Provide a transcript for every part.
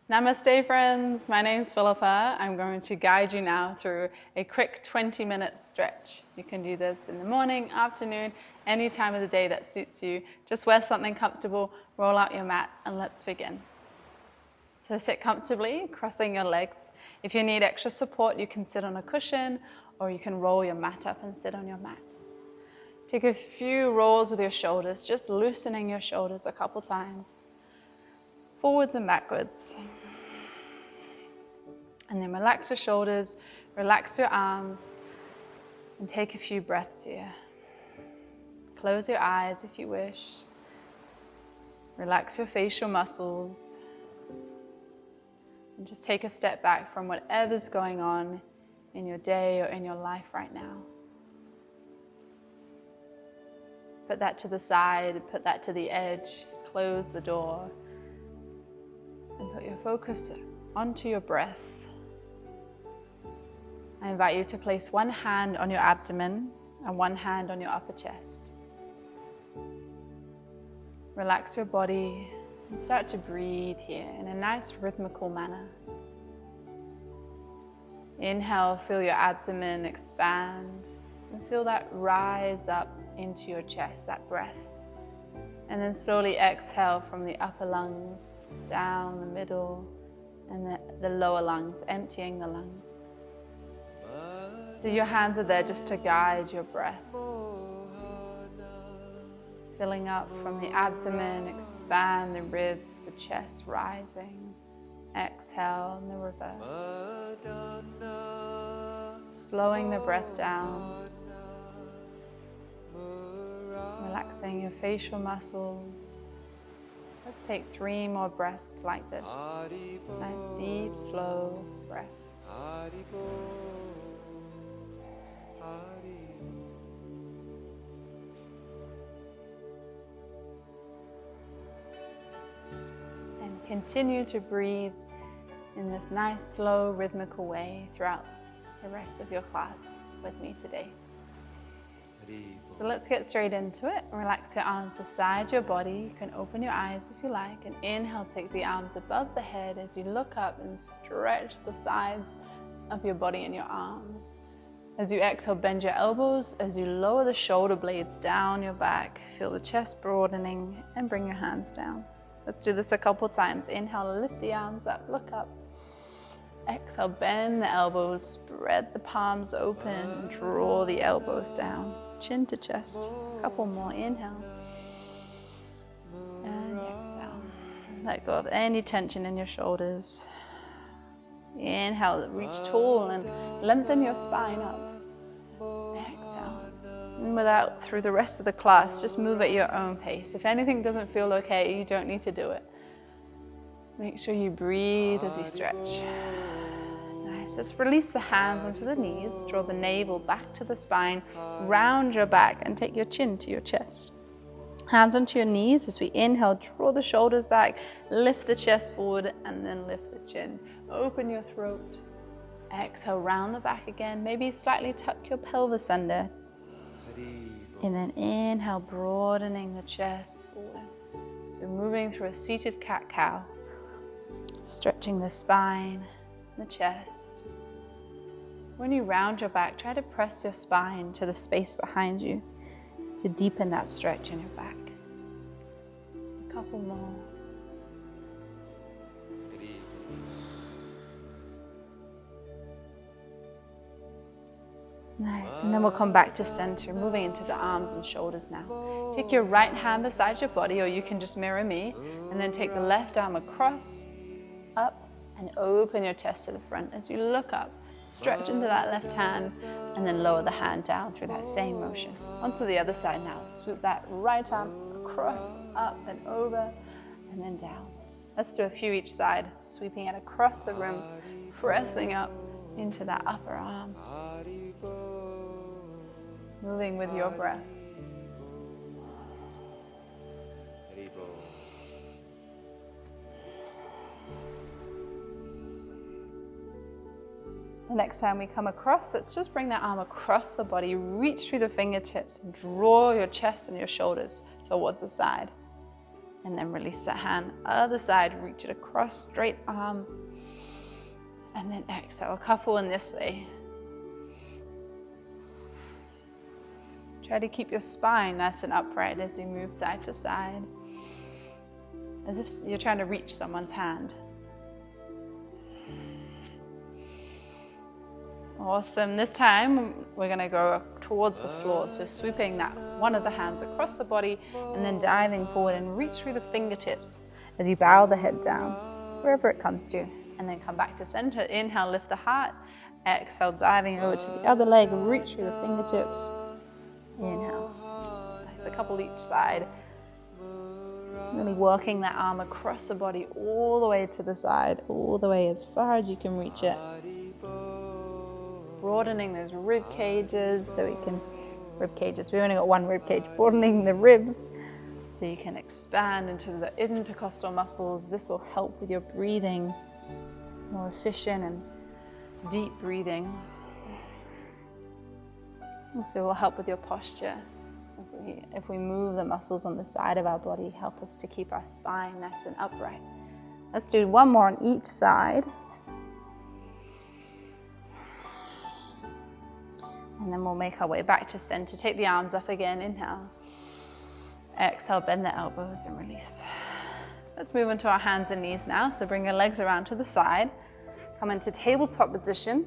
Namaste friends, my name's Philippa. I'm going to guide you now through a quick 20-minute stretch. You can do this in the morning, afternoon, any time of the day that suits you. Just wear something comfortable, roll out your mat, and let's begin. So sit comfortably, crossing your legs. If you need extra support, you can sit on a cushion or you can roll your mat up and sit on your mat. Take a few rolls with your shoulders, just loosening your shoulders a couple times. Forwards and backwards. And then relax your shoulders, relax your arms, and take a few breaths here. Close your eyes if you wish. Relax your facial muscles. And just take a step back from whatever's going on in your day or in your life right now. Put that to the side, put that to the edge, close the door. And put your focus onto your breath. I invite you to place one hand on your abdomen and one hand on your upper chest. Relax your body and start to breathe here in a nice rhythmical manner. Inhale, feel your abdomen expand and feel that rise up into your chest, that breath. And then slowly exhale from the upper lungs, down the middle, and the lower lungs, emptying the lungs. So your hands are there just to guide your breath. Filling up from the abdomen, expand the ribs, the chest rising. Exhale in the reverse. Slowing the breath down. Relaxing your facial muscles. Let's take 3 more breaths like this. Nice, deep, slow breaths. And continue to breathe in this nice, slow, rhythmical way throughout the rest of your class with me today. So let's get straight into it. Relax your arms beside your body. You can open your eyes if you like. And inhale, take the arms above the head as you look up and stretch the sides of your body and your arms. As you exhale, bend your elbows. As you lower the shoulder blades down your back, feel the chest broadening and bring your hands down. Let's do this a couple times. Inhale, lift the arms up, look up. Exhale, bend the elbows, spread the palms open, draw the elbows down. Chin to chest. A couple more. Inhale. And exhale. Let go of any tension in your shoulders. Inhale, reach tall and lengthen your spine up. Exhale. And through the rest of the class, just move at your own pace. If anything doesn't feel okay, you don't need to do it. Make sure you breathe as you stretch. Nice. Let's release the hands onto the knees. Draw the navel back to the spine. Round your back and take your chin to your chest. Hands onto your knees as we inhale. Draw the shoulders back. Lift the chest forward and then lift the chin. Open your throat. Exhale, round the back again. Maybe slightly tuck your pelvis under. And then inhale, broadening the chest forward. So moving through a seated cat-cow. Stretching the spine, the chest. When you round your back, try to press your spine to the space behind you to deepen that stretch in your back. A couple more. Nice, and then we'll come back to center, moving into the arms and shoulders now. Take your right hand beside your body, or you can just mirror me, and then take the left arm across, up, and open your chest to the front. As you look up, stretch into that left hand, and then lower the hand down through that same motion. Onto the other side now. Swoop that right arm across, up, and over, and then down. Let's do a few each side, sweeping it across the room, pressing up into that upper arm. Moving with your breath. The next time we come across, let's just bring that arm across the body, reach through the fingertips, and draw your chest and your shoulders towards the side. And then release that hand, other side, reach it across, straight arm. And then exhale, a couple in this way. Try to keep your spine nice and upright as you move side to side, as if you're trying to reach someone's hand. Awesome. This time we're going to go towards the floor. So swooping that one of the hands across the body and then diving forward and reach through the fingertips as you bow the head down, wherever it comes to. And then come back to center. Inhale, lift the heart. Exhale, diving over to the other leg. Reach through the fingertips. Inhale. Nice, a couple each side. Really working that arm across the body all the way to the side, all the way as far as you can reach it. Broadening those rib cages so we can, we only got one rib cage, broadening the ribs so you can expand into the intercostal muscles. This will help with your breathing, more efficient and deep breathing. Also will help with your posture. If we move the muscles on the side of our body, help us to keep our spine nice and upright. Let's do one more on each side. And then we'll make our way back to center. Take the arms up again, inhale. Exhale, bend the elbows and release. Let's move into our hands and knees now. So bring your legs around to the side. Come into tabletop position.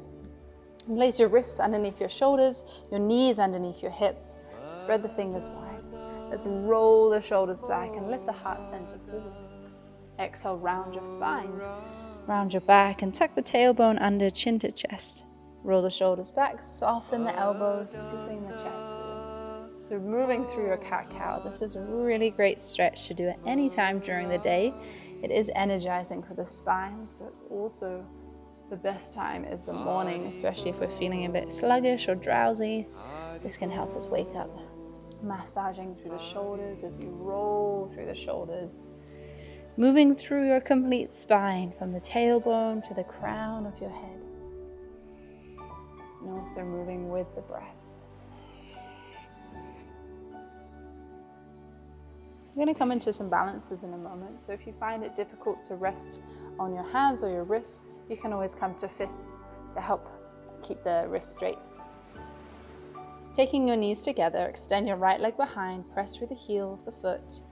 Place your wrists underneath your shoulders, your knees underneath your hips. Spread the fingers wide. Let's roll the shoulders back and lift the heart center forward. Exhale, round your spine. Round your back and tuck the tailbone under, chin to chest. Roll the shoulders back, soften the elbows, scooping the chest forward. So moving through your cat-cow. This is a really great stretch to do at any time during the day. It is energizing for the spine, so it's also the best time is the morning, especially if we're feeling a bit sluggish or drowsy. This can help us wake up. Massaging through the shoulders as you roll through the shoulders. Moving through your complete spine from the tailbone to the crown of your head. And also moving with the breath. We're going to come into some balances in a moment. So if you find it difficult to rest on your hands or your wrists, you can always come to fists to help keep the wrists straight. Taking your knees together, extend your right leg behind, press through the heel of the foot.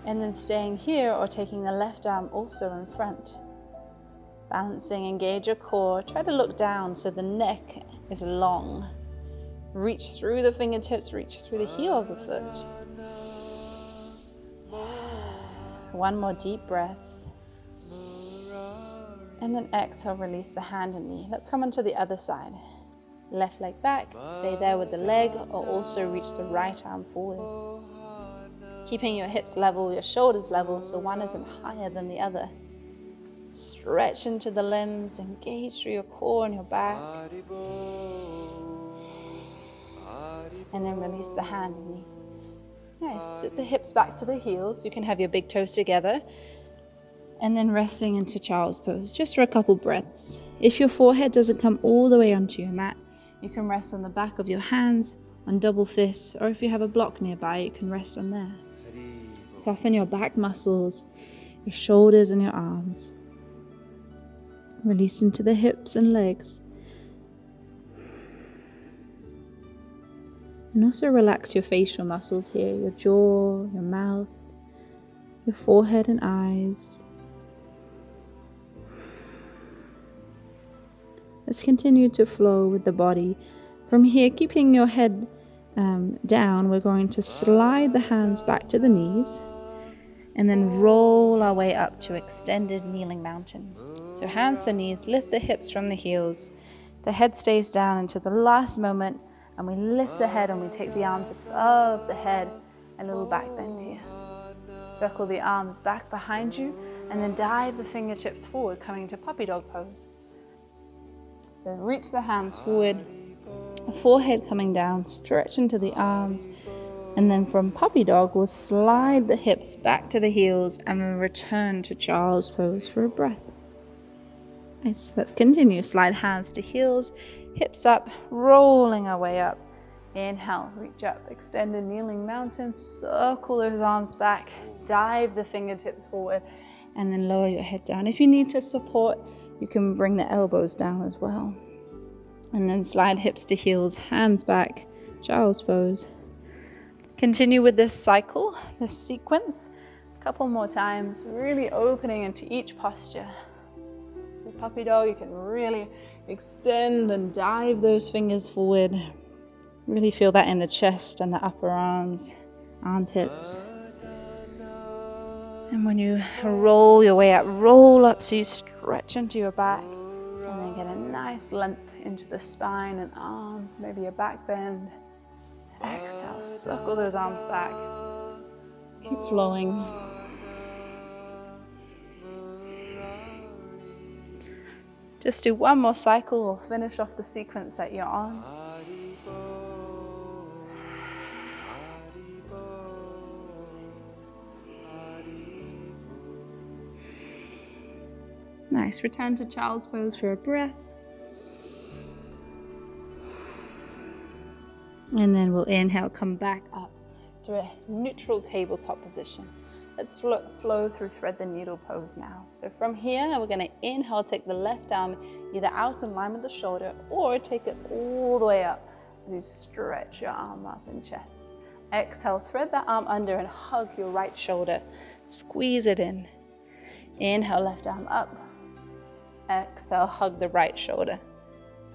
And then staying here or taking the left arm also in front. Balancing, engage your core. Try to look down so the neck is long. Reach through the fingertips, reach through the heel of the foot. One more deep breath. And then exhale, release the hand and knee. Let's come onto the other side. Left leg back, stay there with the leg, or also reach the right arm forward. Keeping your hips level, your shoulders level, so one isn't higher than the other. Stretch into the limbs, engage through your core and your back. And then release the hand and knee. Nice, sit the hips back to the heels. You can have your big toes together. And then resting into child's pose, just for a couple breaths. If your forehead doesn't come all the way onto your mat, you can rest on the back of your hands, on double fists, or if you have a block nearby, you can rest on there. Soften your back muscles, your shoulders and your arms. Release into the hips and legs. And also relax your facial muscles here, your jaw, your mouth, your forehead and eyes. Let's continue to flow with the body. From here, keeping your head down, we're going to slide the hands back to the knees and then roll our way up to extended kneeling mountain. So hands to knees, lift the hips from the heels. The head stays down until the last moment, and we lift the head and we take the arms above the head, a little back bend here. Circle the arms back behind you and then dive the fingertips forward, coming to puppy dog pose. So reach the hands forward, forehead coming down, stretch into the arms, and then from puppy dog, we'll slide the hips back to the heels and we'll return to child's pose for a breath. Nice, let's continue. Slide hands to heels, hips up, rolling our way up. Inhale, reach up, extended kneeling mountain, circle those arms back, dive the fingertips forward and then lower your head down. If you need to support, you can bring the elbows down as well. And then slide hips to heels, hands back, child's pose. Continue with this cycle, this sequence, a couple more times, really opening into each posture. So puppy dog, you can really extend and dive those fingers forward. Really feel that in the chest and the upper arms, armpits. And when you roll your way up, roll up so you stretch into your back, and then get a nice length into the spine and arms, maybe a back bend. Exhale, circle those arms back. Keep flowing. Just do one more cycle or finish off the sequence that you're on. Nice, return to child's pose for a breath. And then we'll inhale, come back up to a neutral tabletop position. Let's flow through thread the needle pose now. So from here, we're going to inhale, take the left arm either out in line with the shoulder or take it all the way up as you stretch your arm up and chest. Exhale, thread that arm under and hug your right shoulder. Squeeze it in. Inhale, left arm up. Exhale, hug the right shoulder.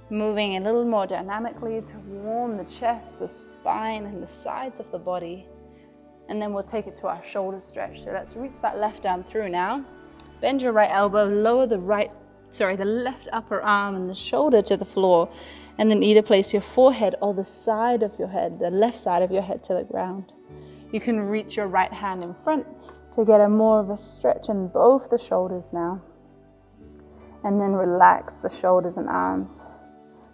Moving a little more dynamically to warm the chest, the spine, and the sides of the body. And then we'll take it to our shoulder stretch. So let's reach that left arm through now. Bend your right elbow, lower the left upper arm and the shoulder to the floor. And then either place your forehead or the side of your head, the left side of your head to the ground. You can reach your right hand in front to get a more of a stretch in both the shoulders now. And then relax the shoulders and arms.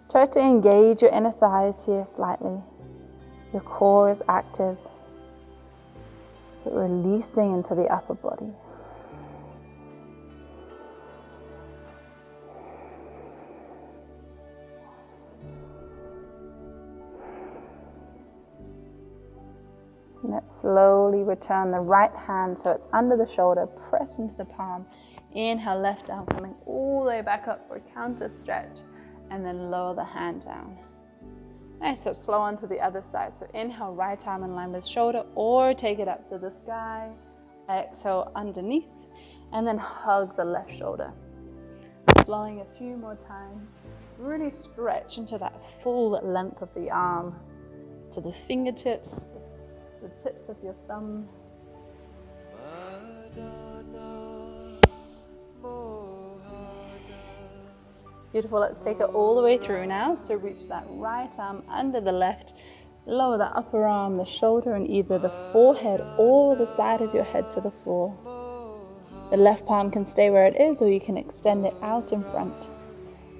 Try to engage your inner thighs here slightly. Your core is active, but releasing into the upper body. Let's slowly return the right hand so it's under the shoulder, press into the palm. Inhale, left arm coming all the way back up for a counter stretch, and then lower the hand down. Nice, let's flow on to the other side. So inhale, right arm in line with shoulder or take it up to the sky. Exhale, underneath, and then hug the left shoulder. Flowing a few more times. Really stretch into that full length of the arm to the fingertips, the tips of your thumbs. Beautiful, let's take it all the way through now. So reach that right arm under the left, lower the upper arm, the shoulder, and either the forehead or the side of your head to the floor. The left palm can stay where it is, or you can extend it out in front,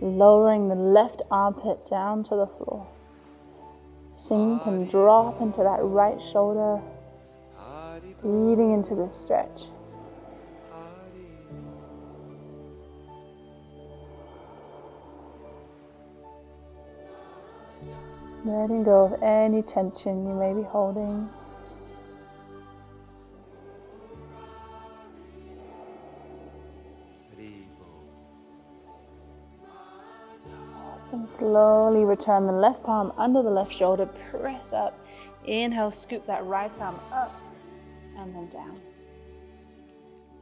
lowering the left armpit down to the floor. Sink and drop into that right shoulder, breathing into the stretch. Letting go of any tension you may be holding. Awesome. Slowly return the left palm under the left shoulder. Press up. Inhale, scoop that right arm up and then down.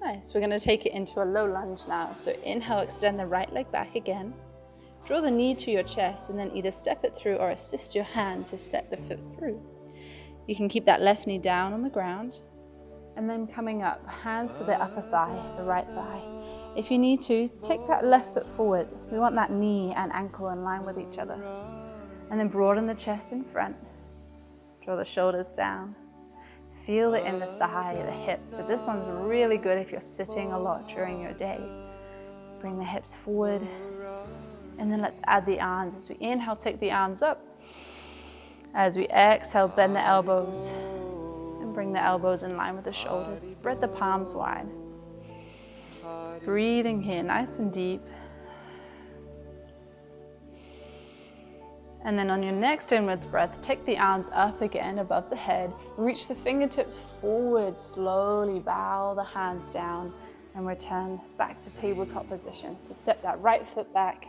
Nice. We're going to take it into a low lunge now. So inhale, extend the right leg back again. Draw the knee to your chest and then either step it through or assist your hand to step the foot through. You can keep that left knee down on the ground and then coming up, hands to the upper thigh, the right thigh. If you need to, take that left foot forward. We want that knee and ankle in line with each other. And then broaden the chest in front. Draw the shoulders down. Feel it in the thigh, the hips. So this one's really good if you're sitting a lot during your day. Bring the hips forward. And then let's add the arms. As we inhale, take the arms up. As we exhale, bend the elbows and bring the elbows in line with the shoulders. Spread the palms wide. Breathing here, nice and deep. And then on your next inwards breath, take the arms up again above the head. Reach the fingertips forward, slowly bow the hands down and return back to tabletop position. So step that right foot back.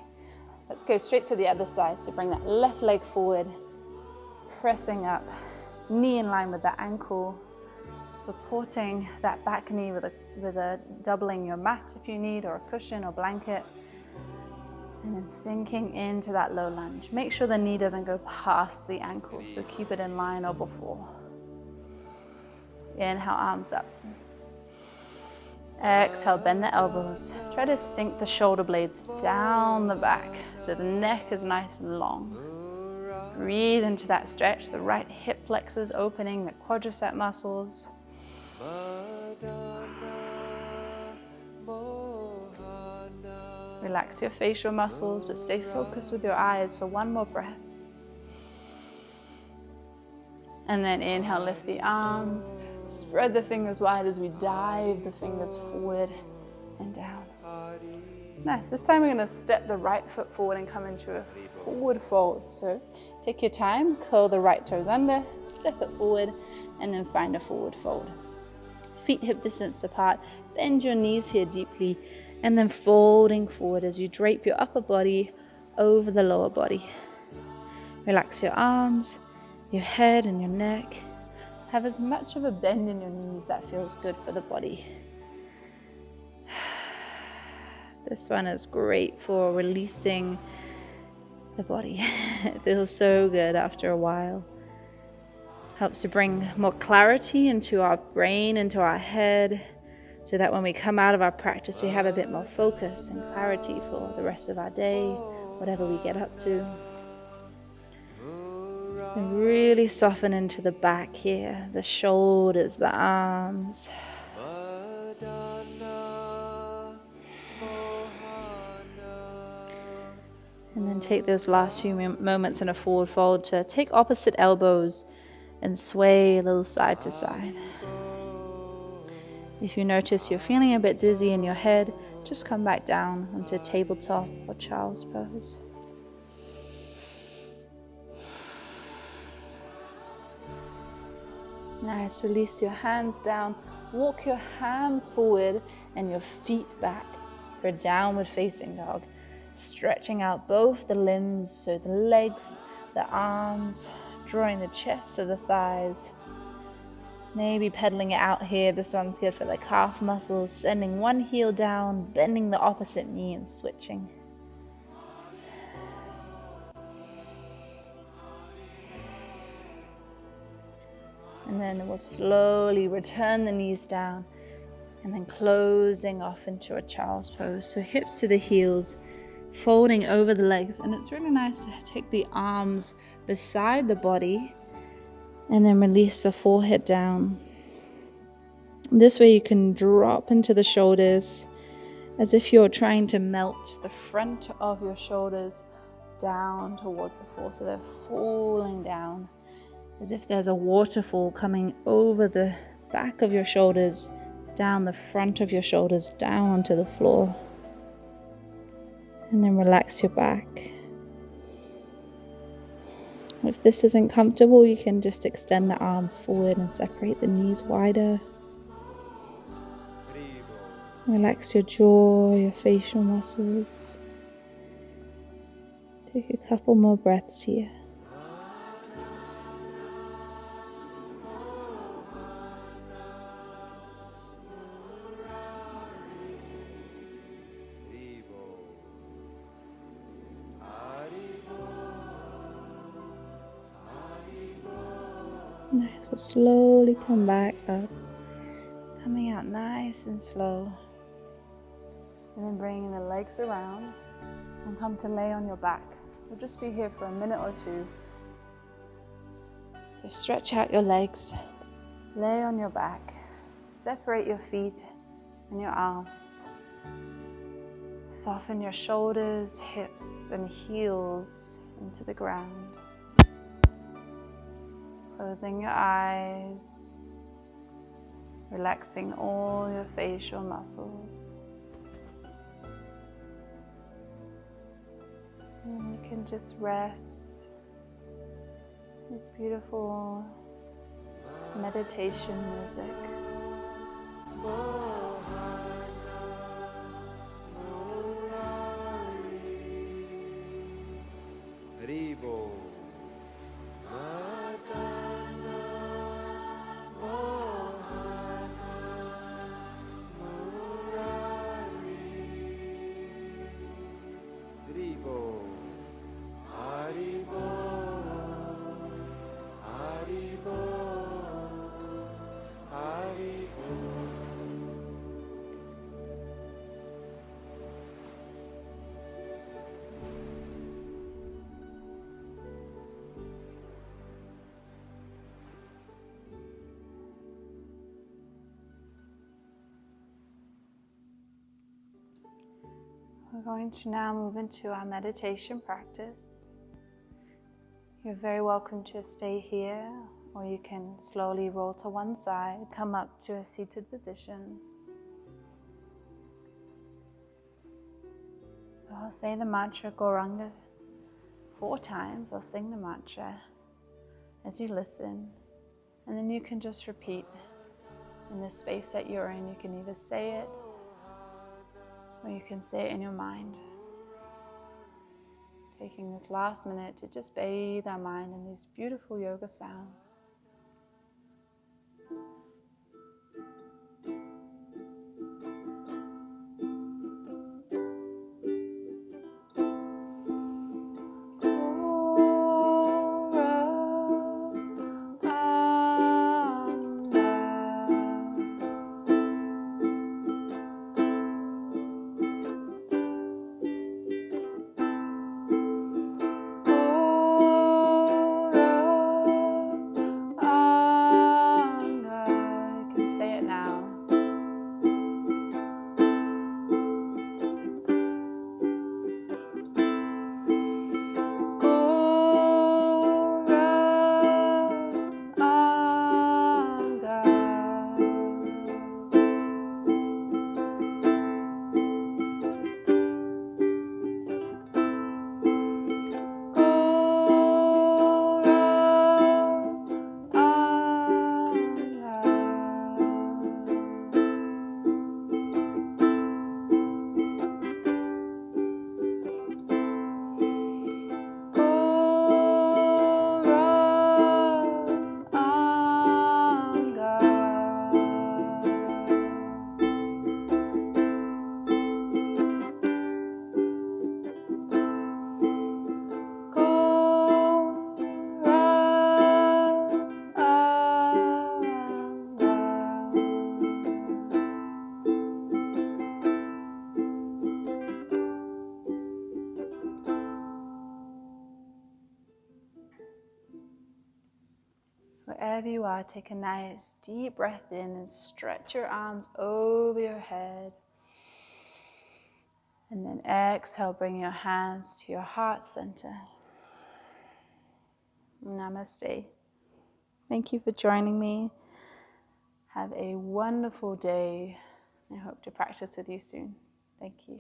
Let's go straight to the other side. So bring that left leg forward, pressing up, knee in line with the ankle, supporting that back knee with a doubling your mat if you need, or a cushion or blanket. And then sinking into that low lunge. Make sure the knee doesn't go past the ankle, so keep it in line or before. Inhale, arms up. Exhale, bend the elbows. Try to sink the shoulder blades down the back so the neck is nice and long. Breathe into that stretch, the right hip flexors opening, the quadricep muscles. Relax your facial muscles, but stay focused with your eyes for one more breath. And then inhale, lift the arms, spread the fingers wide as we dive the fingers forward and down. Nice, this time we're going to step the right foot forward and come into a forward fold. So take your time, curl the right toes under, step it forward, and then find a forward fold. Feet hip distance apart, bend your knees here deeply, and then folding forward as you drape your upper body over the lower body. Relax your arms, your head and your neck. Have as much of a bend in your knees that feels good for the body. This one is great for releasing the body. It feels so good after a while. Helps to bring more clarity into our brain, into our head, so that when we come out of our practice, we have a bit more focus and clarity for the rest of our day, whatever we get up to. And really soften into the back here, the shoulders, the arms. And then take those last few moments in a forward fold to take opposite elbows and sway a little side to side. If you notice you're feeling a bit dizzy in your head, just come back down onto tabletop or child's pose. Nice, release your hands down, walk your hands forward and your feet back for a downward facing dog. Stretching out both the limbs, so the legs, the arms, drawing the chest to the thighs. Maybe pedaling it out here. This one's good for the calf muscles. Sending one heel down, bending the opposite knee and switching. And then we'll slowly return the knees down and then closing off into a child's pose. So hips to the heels, folding over the legs. And it's really nice to take the arms beside the body and then release the forehead down. This way you can drop into the shoulders as if you're trying to melt the front of your shoulders down towards the floor. So they're falling down as if there's a waterfall coming over the back of your shoulders, down the front of your shoulders, down onto the floor. And then relax your back. If this isn't comfortable, you can just extend the arms forward and separate the knees wider. Relax your jaw, your facial muscles. Take a couple more breaths here. Nice, we'll slowly come back up, coming out nice and slow. And then bringing the legs around and come to lay on your back. We'll just be here for a minute or two. So stretch out your legs, lay on your back, separate your feet and your arms. Soften your shoulders, hips and heels into the ground. Closing your eyes, relaxing all your facial muscles. And you can just rest This beautiful meditation music. Ribo. We're going to now move into our meditation practice. You're very welcome to stay here, or you can slowly roll to one side, come up to a seated position. So I'll say the mantra Gauranga 4 times. I'll sing the mantra as you listen, and then you can just repeat in the space that you're in. You can either say it or you can say it in your mind. Taking this last minute to just bathe our mind in these beautiful yoga sounds. Wherever you are, take a nice deep breath in and stretch your arms over your head. And then exhale, bring your hands to your heart center. Namaste. Thank you for joining me. Have a wonderful day. I hope to practice with you soon. Thank you.